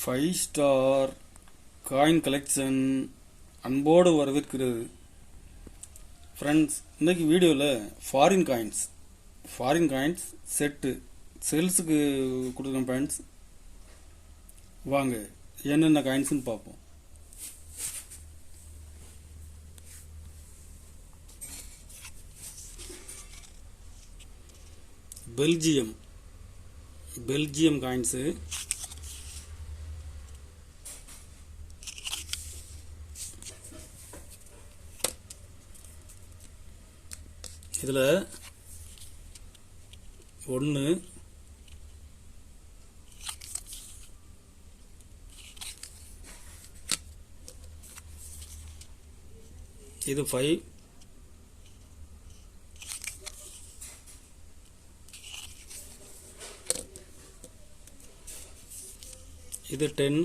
Five star coin collection அன்போடு வரவேற்கிறது. Friends, இன்றைக்கி வீடியோவில் ஃபாரின் காயின்ஸ் செட்டு சேல்ஸுக்கு கொடுக்குறோம். ஃப்ரெண்ட்ஸ், வாங்க என்னென்ன காயின்ஸ்னு பார்ப்போம். பெல்ஜியம் காயின்ஸு, இதில் 1 இது 5, இது 10,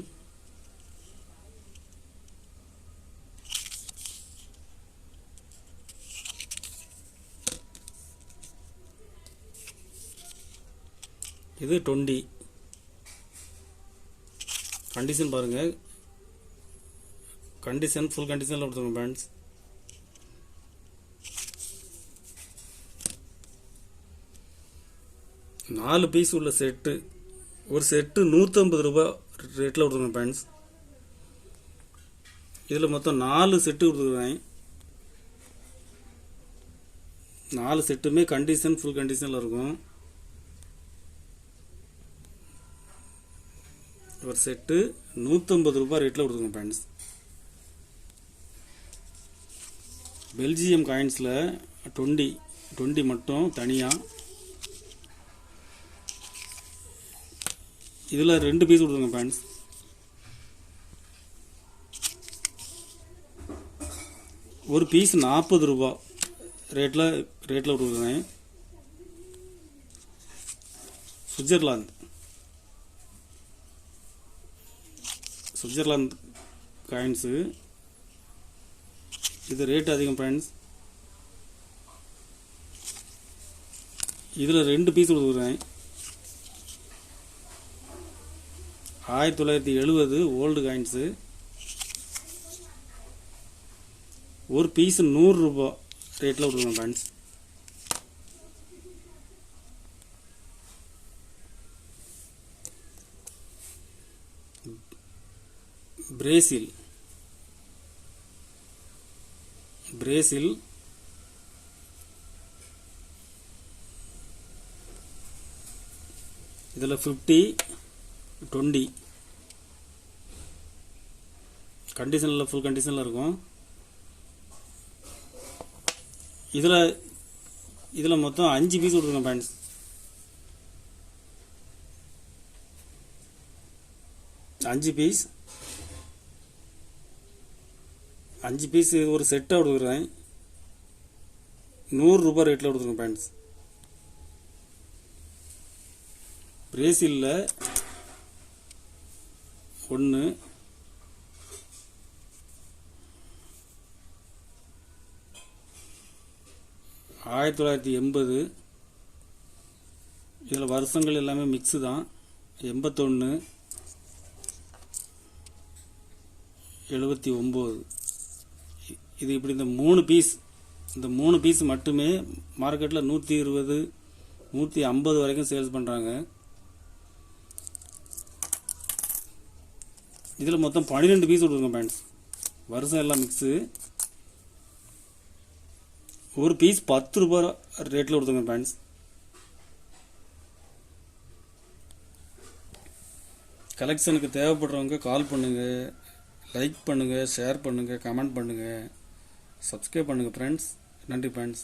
இது 20. கண்டிஷன் பாருங்கள், ஃபுல் கண்டிஷனில் கொடுத்துருங்க ஃப்ரெண்ட்ஸ். நாலு பீஸ் உள்ள செட்டு, ஒரு செட்டு 150 ரூபா ரேட்டில் கொடுத்துருங்க ஃப்ரெண்ட்ஸ். இதில் மொத்தம் 4 செட்டு கொடுத்துருக்கேன். 4 செட்டுமே ஃபுல் கண்டிஷனில் இருக்கும். ஒரு செட்டு 150 ரூபா ரேட்டில் கொடுத்துருங்க ஃப்ரெண்ட்ஸ். பெல்ஜியம் காயின்ஸில் 20 மட்டும் தனியாக, இதில் 2 பீஸ் கொடுத்துருங்க ஃப்ரெண்ட்ஸ். ஒரு பீஸ் 40 ரூபா ரேட்டில் கொடுக்குறேன். சுவிட்சர்லாந்து காயின்ஸு, இது ரேட் அதிகம் ஃப்ரெண்ட்ஸ். இதில் 2 பீஸ் கொடுக்குறேன். 1970 ஓல்டு காயின்ஸு, ஒரு பீஸ் 100 ரூபா ரேட்டில் கொடுக்குறேன் ஃப்ரெண்ட்ஸ். பிரேசில் இதில் 50, 20 கண்டிஷனில், ஃபுல் கண்டிஷனில் இருக்கும். இதில் மொத்தம் 5 பீஸ் கொடுத்துருங்க ஃப்ரெண்ட்ஸ். 5 பீஸ் ஒரு செட்டாக கொடுக்குறேன். 100 ரூபா ரேட்டில் கொடுத்துருங்க ஃப்ரெண்ட்ஸ். பிரேசிலில் 1, 1980, இதில் வருஷங்கள் எல்லாமே மிக்ஸு தான். 81, 79. இது இப்படி இந்த 3 பீஸ் மட்டுமே மார்க்கெட்டில் 120, 150 வரைக்கும் சேல்ஸ் பண்ணுறாங்க. இதில் மொத்தம் 12 பீஸ் கொடுக்குங்க ஃப்ரெண்ட்ஸ். வருஷம் எல்லாம் மிக்ஸு. ஒரு பீஸ் 10 ரூபா ரேட்டில் கொடுத்துங்க ஃப்ரெண்ட்ஸ். கலெக்ஷனுக்கு தேவைப்படுறவங்க கால் பண்ணுங்கள், லைக் பண்ணுங்கள், ஷேர் பண்ணுங்கள், கமெண்ட் பண்ணுங்கள், சப்ஸ்கிரைப் பண்ணுங்கள் ஃப்ரெண்ட்ஸ். நன்றி ஃப்ரெண்ட்ஸ்.